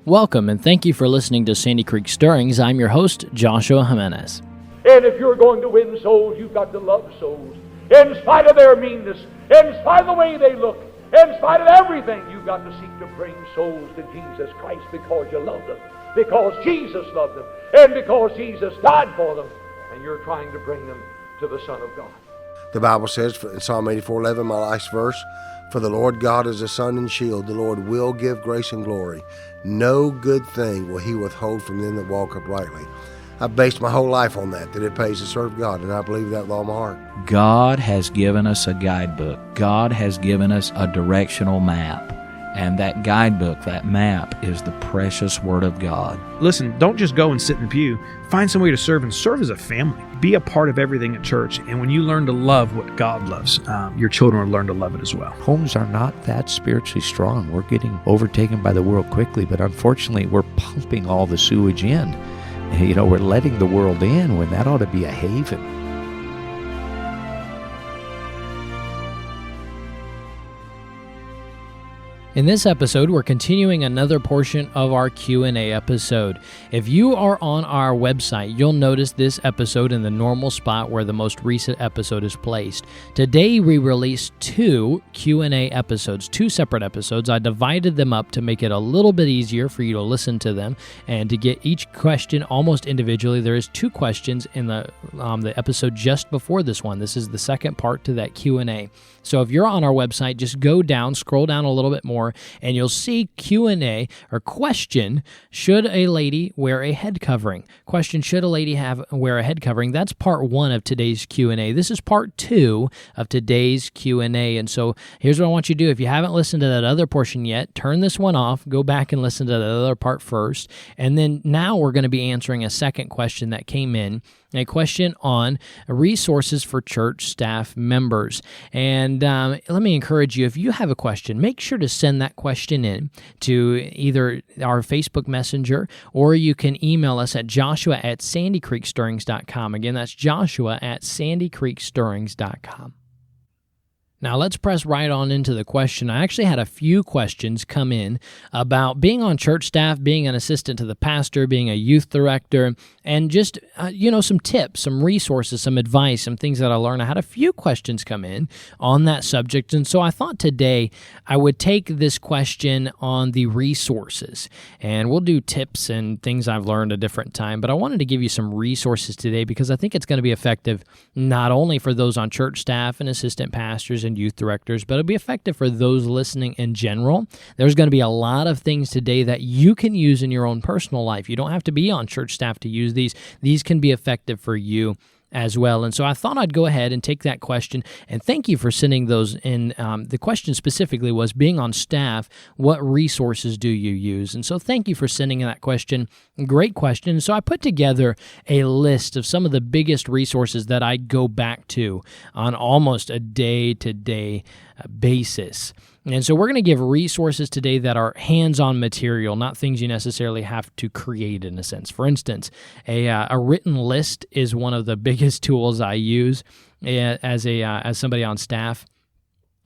Welcome, and thank you for listening to Sandy Creek Stirrings. I'm your host, Joshua Jimenez. And if you're going to win souls, you've got to love souls. In spite of their meanness, in spite of the way they look, in spite of everything, you've got to seek to bring souls to Jesus Christ because you love them, because Jesus loved them, and because Jesus died for them, and you're trying to bring them to the Son of God. The Bible says in Psalm 84:11, my last verse, "For the Lord God is a sun and shield. The Lord will give grace and glory. No good thing will he withhold from them that walk uprightly." I've based my whole life on that it pays to serve God, and I believe that with all my heart. God has given us a guidebook. God has given us a directional map. And that guidebook, that map, is the precious Word of God. Listen, don't just go and sit in the pew. Find some way to serve, and serve as a family. Be a part of everything at church. And when you learn to love what God loves, your children will learn to love it as well. Homes are not that spiritually strong. We're getting overtaken by the world quickly, but unfortunately, we're pumping all the sewage in. We're letting the world in when that ought to be a haven. In this episode, we're continuing another portion of our Q&A episode. If you are on our website, you'll notice this episode in the normal spot where the most recent episode is placed. Today, we released two Q&A episodes, two separate episodes. I divided them up to make it a little bit easier for you to listen to them and to get each question almost individually. There is two questions in the episode just before this one. This is the second part to that Q&A. So if you're on our website, just go down, scroll down a little bit more, and you'll see Q&A or question, should a lady wear a head covering? Question, should a lady wear a head covering? That's part one of today's Q&A. This is part two of today's Q&A. And so here's what I want you to do. If you haven't listened to that other portion yet, turn this one off, go back and listen to the other part first. And then now we're going to be answering a second question that came in, a question on resources for church staff members. And let me encourage you, if you have a question, make sure to send that question in to either our Facebook Messenger, or you can email us at joshua@sandycreekstirrings.com. Again, that's joshua@sandycreekstirrings.com. Now, let's press right on into the question. I actually had a few questions come in about being on church staff, being an assistant to the pastor, being a youth director, and just, some tips, some resources, some advice, some things that I learned. I had a few questions come in on that subject, and so I thought today I would take this question on the resources, and we'll do tips and things I've learned a different time, but I wanted to give you some resources today because I think it's going to be effective not only for those on church staff and assistant pastors and youth directors, but it'll be effective for those listening in general. There's going to be a lot of things today that you can use in your own personal life. You don't have to be on church staff to use these. These can be effective for you as well. And so I thought I'd go ahead and take that question, and thank you for sending those in. The question specifically was, being on staff, what resources do you use? And so thank you for sending that question. Great question. And so I put together a list of some of the biggest resources that I go back to on almost a day-to-day basis. And so we're going to give resources today that are hands-on material, not things you necessarily have to create in a sense. For instance, a written list is one of the biggest tools I use as somebody on staff.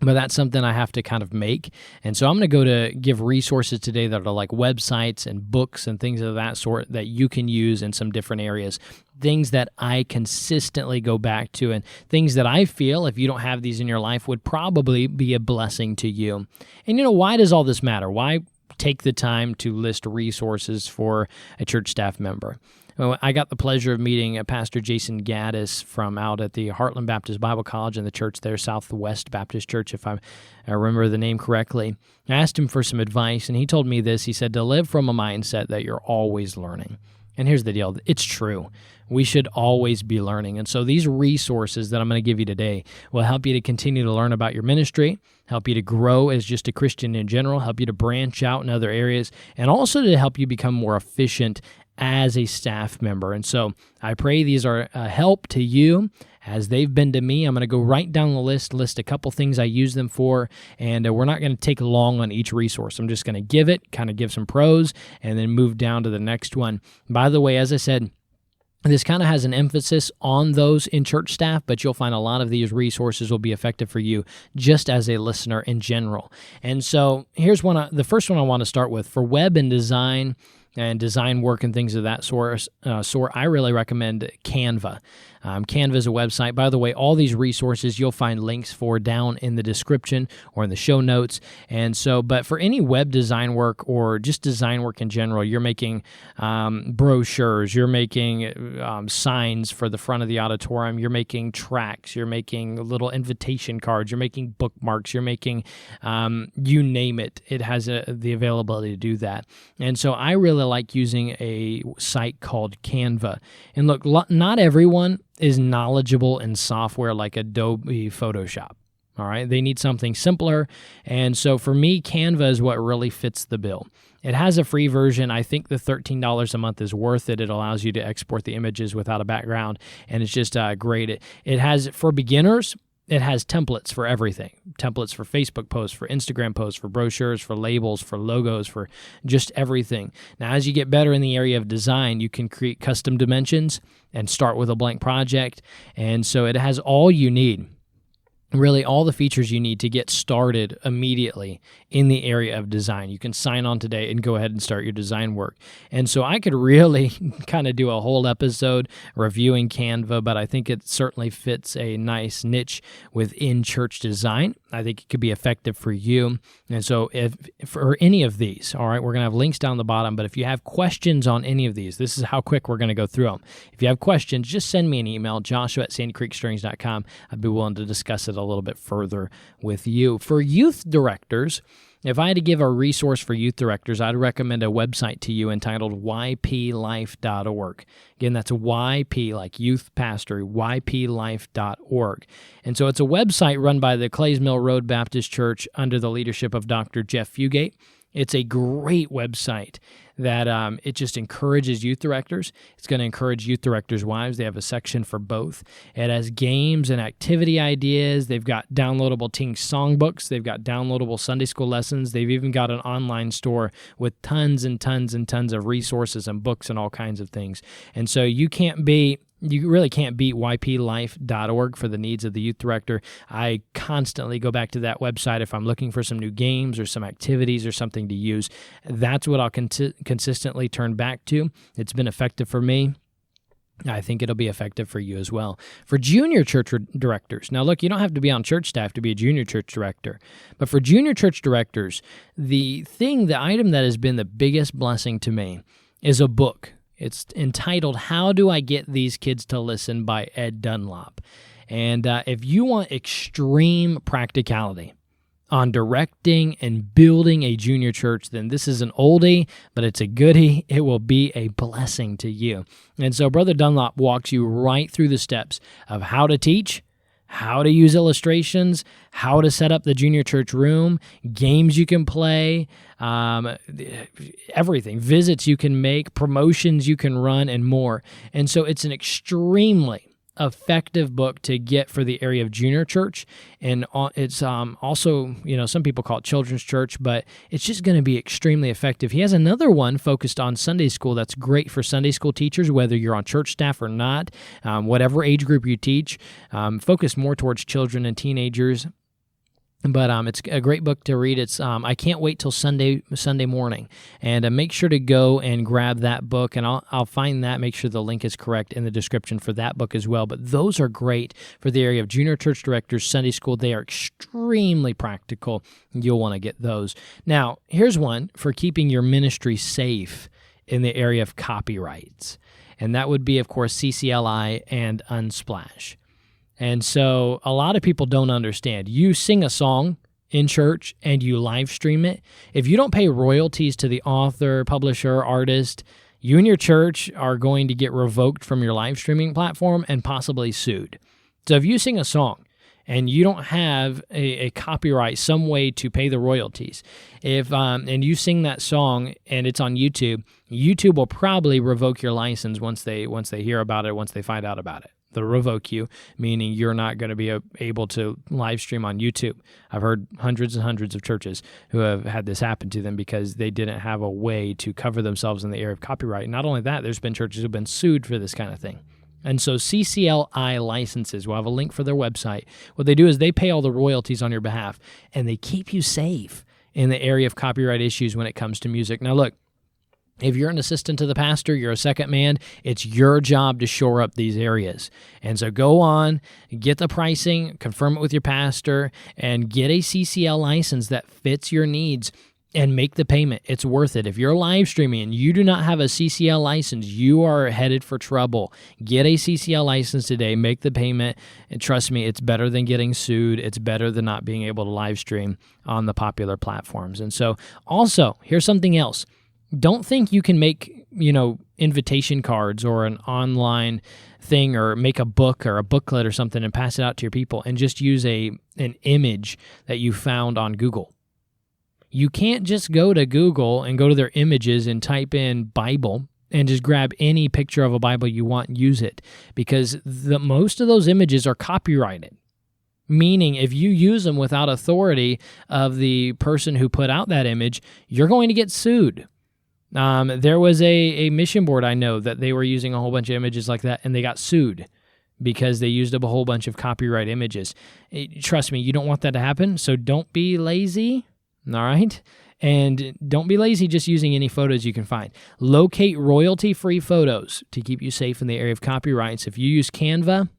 But that's something I have to kind of make. And so I'm going to go to give resources today that are like websites and books and things of that sort that you can use in some different areas. Things that I consistently go back to, and things that I feel, if you don't have these in your life, would probably be a blessing to you. And why does all this matter? Why take the time to list resources for a church staff member? Well, I got the pleasure of meeting Pastor Jason Gaddis from out at the Heartland Baptist Bible College and the church there, Southwest Baptist Church, if I remember the name correctly. I asked him for some advice, and he told me this. He said to live from a mindset that you're always learning. And here's the deal. It's true. We should always be learning. And so these resources that I'm going to give you today will help you to continue to learn about your ministry, help you to grow as just a Christian in general, help you to branch out in other areas, and also to help you become more efficient as a staff member. And so I pray these are a help to you as they've been to me. I'm going to go right down the list a couple things I use them for, and we're not going to take long on each resource. I'm just going to give some pros, and then move down to the next one. By the way, as I said, This kind of has an emphasis on those in church staff, but you'll find a lot of these resources will be effective for you just as a listener in general. And so here's the first one I want to start with. For web and design work and things of that sort, I really recommend Canva. Canva is a website. By the way, all these resources you'll find links for down in the description or in the show notes. And so, but for any web design work or just design work in general, you're making brochures, you're making signs for the front of the auditorium, you're making tracts, you're making little invitation cards, you're making bookmarks, you're making, you name it, it has the availability to do that. And so I really like using a site called Canva. And look, not everyone is knowledgeable in software like Adobe Photoshop. All right, they need something simpler. And so for me, Canva is what really fits the bill. It has a free version. I think the $13 a month is worth it. It allows you to export the images without a background, and it's just great. It has, for beginners, it has templates for everything. Templates for Facebook posts, for Instagram posts, for brochures, for labels, for logos, for just everything. Now, as you get better in the area of design, you can create custom dimensions and start with a blank project. And so it has all you need. Really all the features you need to get started immediately in the area of design. You can sign on today and go ahead and start your design work. And so I could really kind of do a whole episode reviewing Canva, but I think it certainly fits a nice niche within church design. I think it could be effective for you. And so if for any of these, all right, we're going to have links down the bottom, but if you have questions on any of these, this is how quick we're going to go through them. If you have questions, just send me an email, joshua@sandycreekstrings.com. I'd be willing to discuss it a little bit further with you. For youth directors, if I had to give a resource for youth directors, I'd recommend a website to you entitled yplife.org. Again, that's YP, like youth pastor, yplife.org. And so it's a website run by the Clays Mill Road Baptist Church under the leadership of Dr. Jeff Fugate. It's a great website that it just encourages youth directors. It's going to encourage youth directors' wives. They have a section for both. It has games and activity ideas. They've got downloadable teen songbooks. They've got downloadable Sunday school lessons. They've even got an online store with tons and tons and tons of resources and books and all kinds of things. And so you really can't beat yplife.org for the needs of the youth director. I constantly go back to that website if I'm looking for some new games or some activities or something to use. That's what I'll consistently turn back to. It's been effective for me. I think it'll be effective for you as well. For junior church directors, now look, you don't have to be on church staff to be a junior church director, but for junior church directors, the item that has been the biggest blessing to me is a book. It's entitled, How Do I Get These Kids to Listen by Ed Dunlop. And if you want extreme practicality on directing and building a junior church, then this is an oldie, but it's a goodie. It will be a blessing to you. And so Brother Dunlop walks you right through the steps of how to teach, how to use illustrations, how to set up the junior church room, games you can play, everything, visits you can make, promotions you can run, and more. And so it's an extremely effective book to get for the area of junior church. And it's also, some people call it children's church, but it's just going to be extremely effective. He has another one focused on Sunday school that's great for Sunday school teachers, whether you're on church staff or not, whatever age group you teach, focused more towards children and teenagers. But it's a great book to read. It's I can't wait till Sunday morning, and make sure to go and grab that book, and I'll find that. Make sure the link is correct in the description for that book as well. But those are great for the area of junior church directors, Sunday school. They are extremely practical. You'll want to get those. Now, here's one for keeping your ministry safe in the area of copyrights, and that would be, of course, CCLI and Unsplash. And so a lot of people don't understand. You sing a song in church and you live stream it. If you don't pay royalties to the author, publisher, artist, you and your church are going to get revoked from your live streaming platform and possibly sued. So if you sing a song and you don't have a copyright, some way to pay the royalties, and you sing that song and it's on YouTube, YouTube will probably revoke your license once they hear about it, once they find out about it. They'll revoke you, meaning you're not going to be able to live stream on YouTube. I've heard hundreds and hundreds of churches who have had this happen to them because they didn't have a way to cover themselves in the area of copyright. And not only that, there's been churches who have been sued for this kind of thing. And so CCLI licenses, we'll have a link for their website. What they do is they pay all the royalties on your behalf, and they keep you safe in the area of copyright issues when it comes to music. Now, look, if you're an assistant to the pastor, you're a second man, it's your job to shore up these areas. And so go on, get the pricing, confirm it with your pastor, and get a CCL license that fits your needs and make the payment. It's worth it. If you're live streaming and you do not have a CCL license, you are headed for trouble. Get a CCL license today, make the payment, and trust me, it's better than getting sued. It's better than not being able to live stream on the popular platforms. And so also, here's something else. Don't think you can make, invitation cards or an online thing or make a book or a booklet or something and pass it out to your people and just use an image that you found on Google. You can't just go to Google and go to their images and type in Bible and just grab any picture of a Bible you want and use it, because most of those images are copyrighted. Meaning if you use them without authority of the person who put out that image, you're going to get sued. There was a mission board I know that they were using a whole bunch of images like that, and they got sued because they used up a whole bunch of copyright images. Trust me, you don't want that to happen, so don't be lazy. All right? And don't be lazy just using any photos you can find. Locate royalty-free photos to keep you safe in the area of copyrights. If you use Canva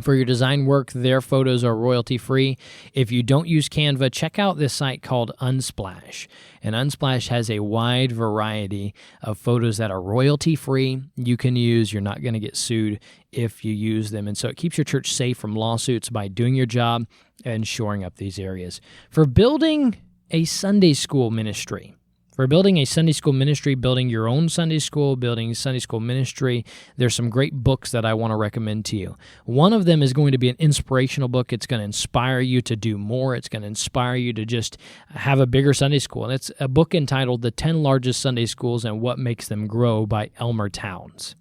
for your design work, their photos are royalty-free. If you don't use Canva, check out this site called Unsplash. And Unsplash has a wide variety of photos that are royalty-free you can use. You're not going to get sued if you use them. And so it keeps your church safe from lawsuits by doing your job and shoring up these areas. For building a Sunday school ministry. For building a Sunday school ministry, building your own Sunday school, building Sunday school ministry, there's some great books that I want to recommend to you. One of them is going to be an inspirational book. It's going to inspire you to do more. It's going to inspire you to just have a bigger Sunday school. And it's a book entitled The 10 Largest Sunday Schools and What Makes Them Grow by Elmer Towns.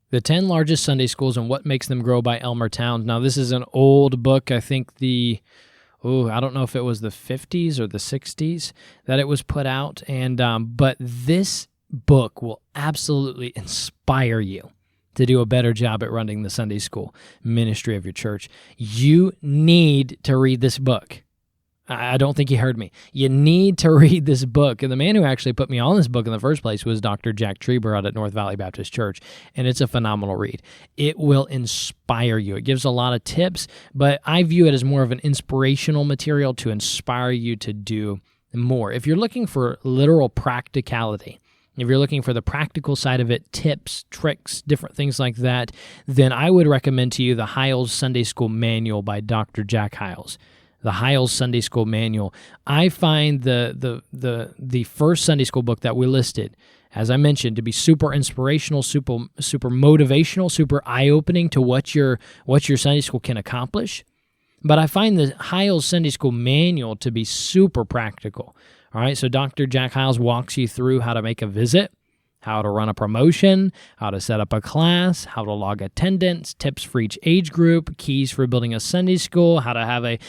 The 10 Largest Sunday Schools and What Makes Them Grow by Elmer Towns. Now, this is an old book. I think I don't know if it was the 50s or the 60s that it was put out, but this book will absolutely inspire you to do a better job at running the Sunday school ministry of your church. You need to read this book. I don't think you heard me. You need to read this book. And the man who actually put me on this book in the first place was Dr. Jack Trieber out at North Valley Baptist Church, and it's a phenomenal read. It will inspire you. It gives a lot of tips, but I view it as more of an inspirational material to inspire you to do more. If you're looking for literal practicality, if you're looking for the practical side of it, tips, tricks, different things like that, then I would recommend to you the Hiles Sunday School Manual by Dr. Jack Hiles. The Hiles Sunday School Manual. I find the first Sunday school book that we listed, as I mentioned, to be super inspirational, super motivational, super eye-opening to what your Sunday school can accomplish. But I find the Hiles Sunday School Manual to be super practical. All right, so Dr. Jack Hiles walks you through how to make a visit, how to run a promotion, how to set up a class, how to log attendance, tips for each age group, keys for building a Sunday school, how to have a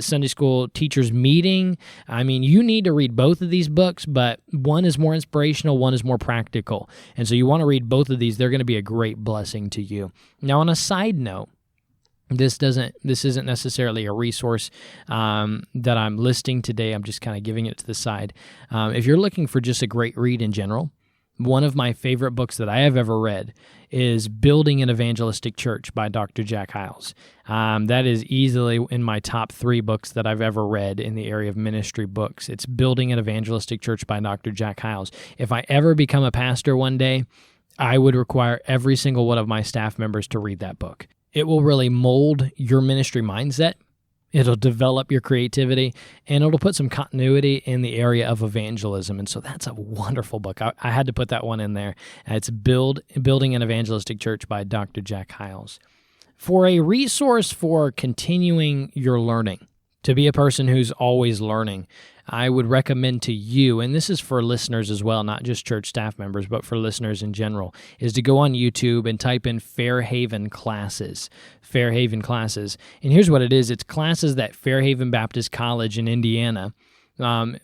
Sunday school teachers meeting. I mean, you need to read both of these books, but one is more inspirational, one is more practical. And so you want to read both of these. They're going to be a great blessing to you. Now, on a side note, this isn't necessarily a resource that I'm listing today. I'm just kind of giving it to the side. If you're looking for just a great read in general, one of my favorite books that I have ever read is Building an Evangelistic Church by Dr. Jack Hiles. That is easily in my top 3 books that I've ever read in the area of ministry books. It's Building an Evangelistic Church by Dr. Jack Hiles. If I ever become a pastor one day, I would require every single one of my staff members to read that book. It will really mold your ministry mindset. It'll develop your creativity, and it'll put some continuity in the area of evangelism. And so that's a wonderful book. I had to put that one in there. It's Building an Evangelistic Church by Dr. Jack Hiles. For a resource for continuing your learning, to be a person who's always learning, I would recommend to you, and this is for listeners as well, not just church staff members, but for listeners in general, is to go on YouTube and type in Fairhaven Classes. Fairhaven Classes. And here's what it is. It's classes that Fairhaven Baptist College in Indiana,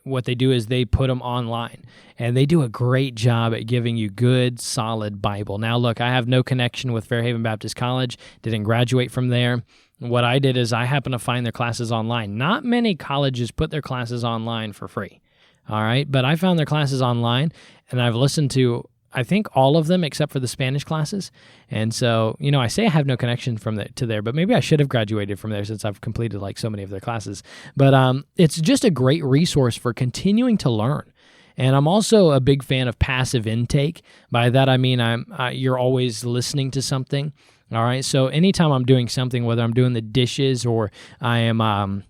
what they do is they put them online, and they do a great job at giving you good, solid Bible. Now, look, I have no connection with Fairhaven Baptist College, didn't graduate from there. What I did is I happened to find their classes online. Not many colleges put their classes online for free, all right? But I found their classes online, and I've listened to, I think, all of them except for the Spanish classes. And so, I say I have no connection to there, but maybe I should have graduated from there since I've completed like so many of their classes. But it's just a great resource for continuing to learn. And I'm also a big fan of passive intake. By that I mean you're always listening to something. All right, so anytime I'm doing something, whether I'm doing the dishes or I am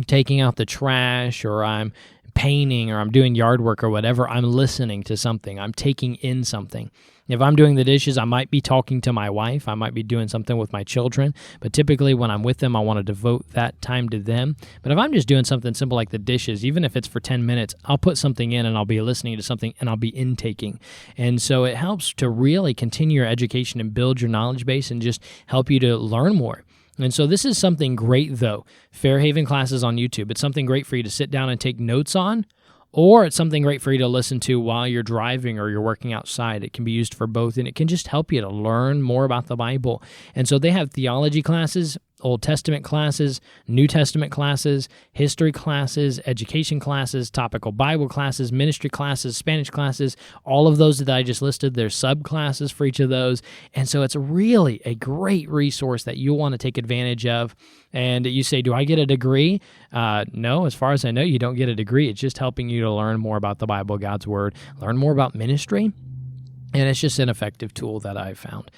taking out the trash or I'm painting or I'm doing yard work or whatever, I'm listening to something. I'm taking in something. If I'm doing the dishes, I might be talking to my wife. I might be doing something with my children. But typically when I'm with them, I want to devote that time to them. But if I'm just doing something simple like the dishes, even if it's for 10 minutes, I'll put something in and I'll be listening to something and I'll be intaking. And so it helps to really continue your education and build your knowledge base and just help you to learn more. And so this is something great, though. Fairhaven Classes on YouTube. It's something great for you to sit down and take notes on, or it's something great for you to listen to while you're driving or you're working outside. It can be used for both, and it can just help you to learn more about the Bible. And so they have theology classes, Old Testament classes, New Testament classes, history classes, education classes, topical Bible classes, ministry classes, Spanish classes, all of those that I just listed. There's subclasses for each of those. And so it's really a great resource that you'll want to take advantage of. And you say, do I get a degree? No, as far as I know, you don't get a degree. It's just helping you to learn more about the Bible, God's Word, learn more about ministry. And it's just an effective tool that I've found.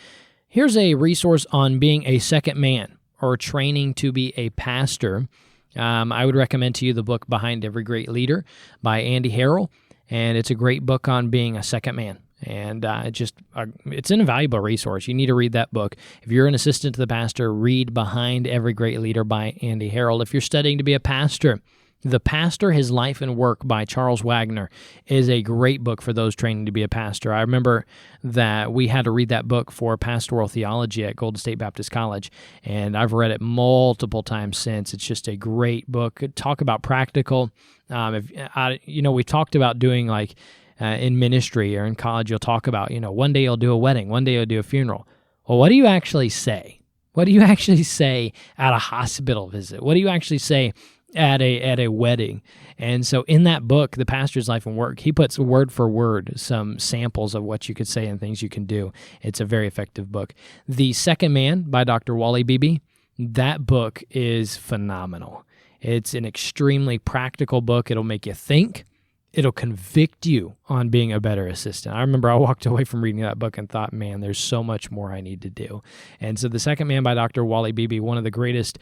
Here's a resource on being a second man, or training to be a pastor. I would recommend to you the book Behind Every Great Leader by Andy Harrell, and it's a great book on being a second man. And it's an invaluable resource. You need to read that book. If you're an assistant to the pastor, read Behind Every Great Leader by Andy Harrell. If you're studying to be a pastor, The Pastor, His Life and Work by Charles Wagner is a great book for those training to be a pastor. I remember that we had to read that book for pastoral theology at Golden State Baptist College, and I've read it multiple times since. It's just a great book. Talk about practical. We talked about doing like in ministry or in college, you'll talk about, one day you'll do a wedding, one day you'll do a funeral. Well, what do you actually say? What do you actually say at a hospital visit? What do you actually say at a wedding? And so in that book, The Pastor's Life and Work, he puts word for word some samples of what you could say and things you can do. It's a very effective book. The Second Man by Dr. Wally Beebe, that book is phenomenal. It's an extremely practical book. It'll make you think. It'll convict you on being a better assistant. I remember I walked away from reading that book and thought, man, there's so much more I need to do. And so The Second Man by Dr. Wally Beebe, one of the greatest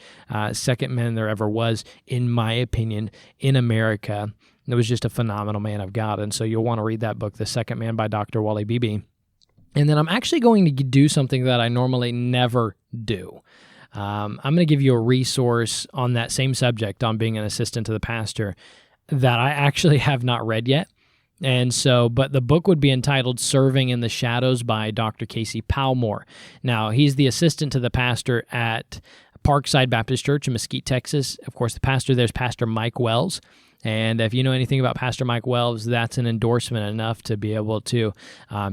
second men there ever was, in my opinion, in America. It was just a phenomenal man of God. And so you'll want to read that book, The Second Man by Dr. Wally Beebe. And then I'm actually going to do something that I normally never do. I'm going to give you a resource on that same subject, on being an assistant to the pastor, that I actually have not read yet. And so, but the book would be entitled Serving in the Shadows by Dr. Casey Palmore. Now, he's the assistant to the pastor at Parkside Baptist Church in Mesquite, Texas. Of course, the pastor there is Pastor Mike Wells. And if you know anything about Pastor Mike Wells, that's an endorsement enough to be able to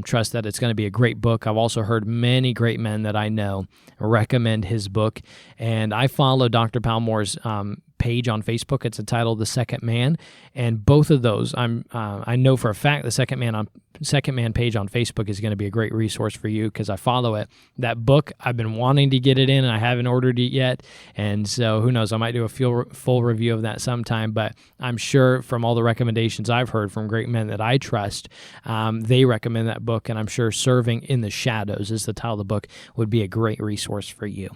trust that it's going to be a great book. I've also heard many great men that I know recommend his book. And I follow Dr. Palmore's page on Facebook. It's entitled The Second Man, and both of those, I know for a fact the Second Man page on Facebook is going to be a great resource for you because I follow it. That book, I've been wanting to get it in, and I haven't ordered it yet, and so who knows, I might do a full review of that sometime, but I'm sure from all the recommendations I've heard from great men that I trust, they recommend that book, and I'm sure Serving in the Shadows is the title of the book, would be a great resource for you.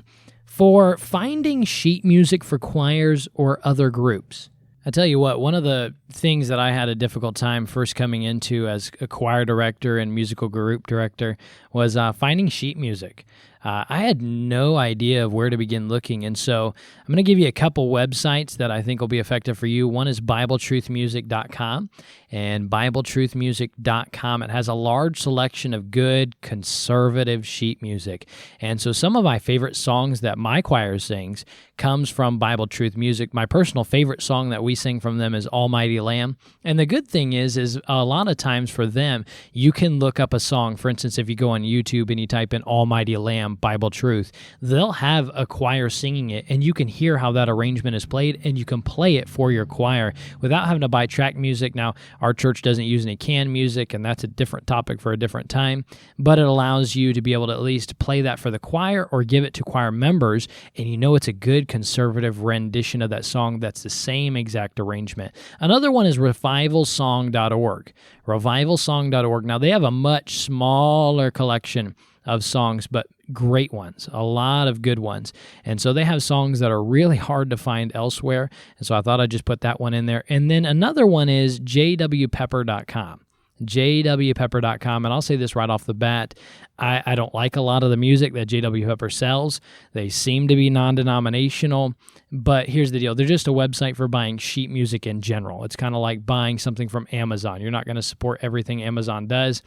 For finding sheet music for choirs or other groups. I tell you what, one of the things that I had a difficult time first coming into as a choir director and musical group director was finding sheet music. I had no idea of where to begin looking. And so I'm going to give you a couple websites that I think will be effective for you. One is BibleTruthMusic.com, and BibleTruthMusic.com. It has a large selection of good conservative sheet music. And so some of my favorite songs that my choir sings comes from Bible Truth Music. My personal favorite song that we sing from them is Almighty Lamb. And the good thing is a lot of times for them, you can look up a song. For instance, if you go on YouTube and you type in Almighty Lamb, Bible Truth, they'll have a choir singing it, and you can hear how that arrangement is played, and you can play it for your choir without having to buy track music. Now, our church doesn't use any canned music, and that's a different topic for a different time, but it allows you to be able to at least play that for the choir or give it to choir members, and you know it's a good conservative rendition of that song that's the same exact arrangement. Another one is revivalsong.org. Revivalsong.org. Now, they have a much smaller collection of songs, but great ones, a lot of good ones. And so they have songs that are really hard to find elsewhere. And so I thought I'd just put that one in there. And then another one is jwpepper.com. jwpepper.com. And I'll say this right off the bat. I don't like a lot of the music that J.W. Pepper sells. They seem to be non-denominational, but here's the deal. They're just a website for buying sheet music in general. It's kind of like buying something from Amazon. You're not going to support everything Amazon does,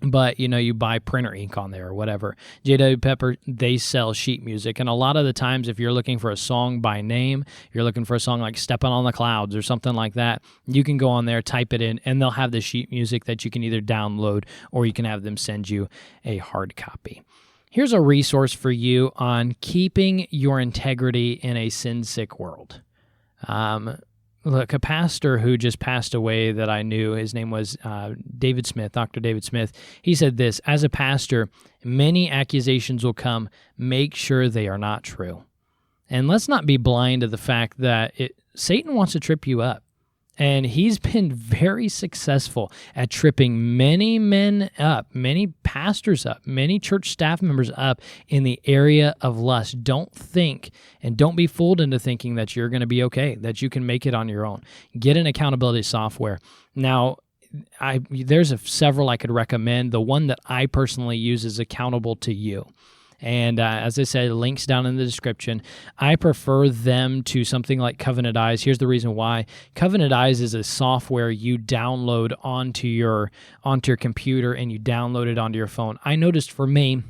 but, you buy printer ink on there or whatever. J.W. Pepper, they sell sheet music. And a lot of the times, if you're looking for a song by name, you're looking for a song like Steppin' on the Clouds or something like that, you can go on there, type it in, and they'll have the sheet music that you can either download or you can have them send you a hard copy. Here's a resource for you on keeping your integrity in a sin-sick world. Look, a pastor who just passed away that I knew, his name was David Smith, Dr. David Smith. He said this: as a pastor, many accusations will come. Make sure they are not true. And let's not be blind to the fact that Satan wants to trip you up. And he's been very successful at tripping many men up, many pastors up, many church staff members up in the area of lust. Don't think and don't be fooled into thinking that you're going to be okay, that you can make it on your own. Get an accountability software. Now, there's several I could recommend. The one that I personally use is Accountable to You. And as I said, links down in the description. I prefer them to something like Covenant Eyes. Here's the reason why. Covenant Eyes is a software you download onto your computer, and you download it onto your phone. I noticed for me,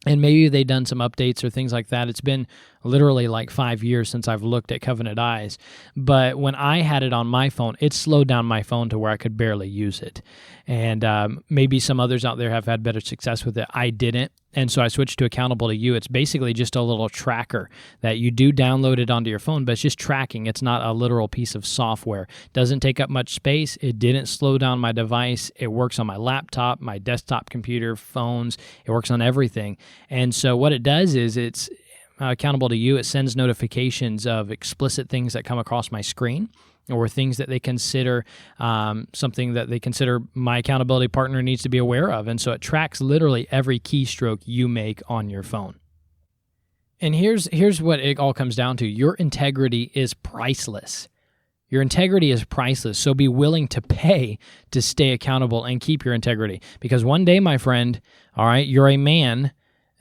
and maybe they've done some updates or things like that. It's been literally like 5 years since I've looked at Covenant Eyes. But when I had it on my phone, it slowed down my phone to where I could barely use it. And maybe some others out there have had better success with it. I didn't. And so I switched to Accountable to You. It's basically just a little tracker that you do download it onto your phone, but it's just tracking. It's not a literal piece of software. Doesn't take up much space. It didn't slow down my device. It works on my laptop, my desktop computer, phones. It works on everything. And so what it does is it's Accountable to You. It sends notifications of explicit things that come across my screen, or things that they consider something that they consider my accountability partner needs to be aware of. And so it tracks literally every keystroke you make on your phone. And here's what it all comes down to. Your integrity is priceless. Your integrity is priceless. So be willing to pay to stay accountable and keep your integrity. Because one day, my friend, all right, you're a man,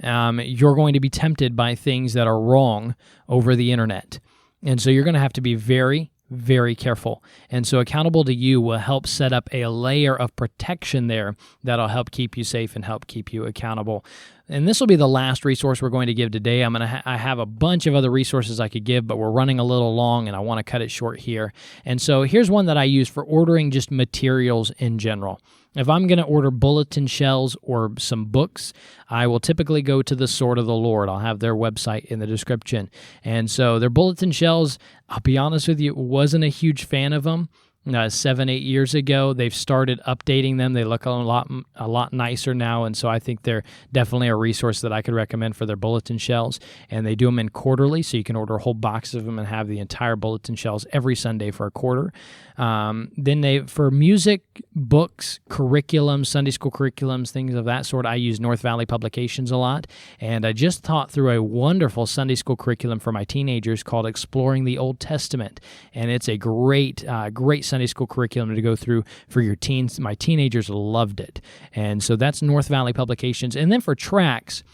you're going to be tempted by things that are wrong over the internet. And so you're going to have to be very, very careful. And so Accountable to You will help set up a layer of protection there that'll help keep you safe and help keep you accountable. And this will be the last resource we're going to give today. I have a bunch of other resources I could give, but we're running a little long and I want to cut it short here. And so here's one that I use for ordering just materials in general. If I'm going to order bulletin shells or some books, I will typically go to the Sword of the Lord. I'll have their website in the description. And so their bulletin shells, I'll be honest with you, wasn't a huge fan of them. 7-8 years ago, they've started updating them. They look a lot nicer now, and so I think they're definitely a resource that I could recommend for their bulletin shells. And they do them in quarterly, so you can order a whole box of them and have the entire bulletin shells every Sunday for a quarter. Then for music, books, curriculum, Sunday school curriculums, things of that sort, I use North Valley Publications a lot. And I just taught through a wonderful Sunday school curriculum for my teenagers called Exploring the Old Testament. And it's a great Sunday school curriculum to go through for your teens. My teenagers loved it. And so that's North Valley Publications. And then for tracks,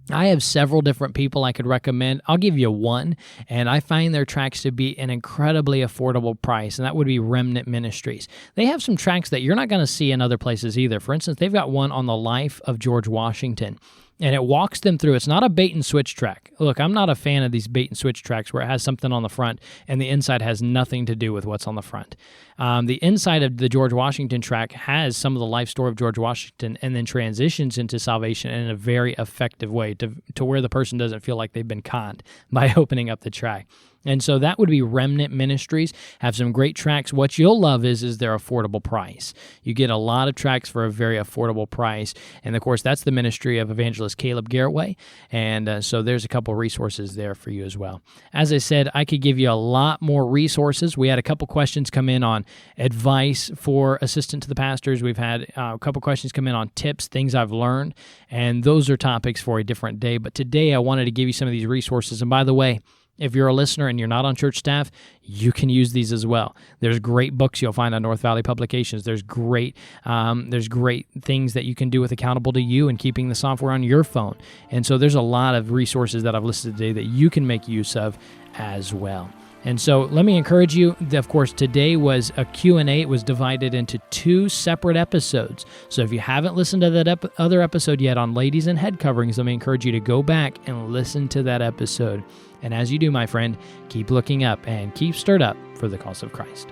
I have several different people I could recommend. I'll give you one, and I find their tracks to be an incredibly affordable price, and that would be Remnant Ministries. They have some tracks that you're not going to see in other places either. For instance, they've got one on the life of George Washington, and it walks them through. It's not a bait and switch track. Look, I'm not a fan of these bait and switch tracks where it has something on the front and the inside has nothing to do with what's on the front. The inside of the George Washington track has some of the life story of George Washington and then transitions into salvation in a very effective way to where the person doesn't feel like they've been conned by opening up the track. And so that would be Remnant Ministries. Have some great tracks. What you'll love is their affordable price. You get a lot of tracks for a very affordable price. And of course, that's the ministry of Evangelist Caleb Garrett. And so there's a couple resources there for you as well. As I said, I could give you a lot more resources. We had a couple questions come in on advice for assistant to the pastors. We've had a couple questions come in on tips, things I've learned. And those are topics for a different day. But today I wanted to give you some of these resources. And by the way, if you're a listener and you're not on church staff, you can use these as well. There's great books you'll find on North Valley Publications. There's great things that you can do with Accountable to You and keeping the software on your phone. And so there's a lot of resources that I've listed today that you can make use of as well. And so let me encourage you, of course, today was a Q&A. It was divided into 2 separate episodes. So if you haven't listened to that other episode yet on ladies and head coverings, let me encourage you to go back and listen to that episode. And as you do, my friend, keep looking up and keep stirred up for the cause of Christ.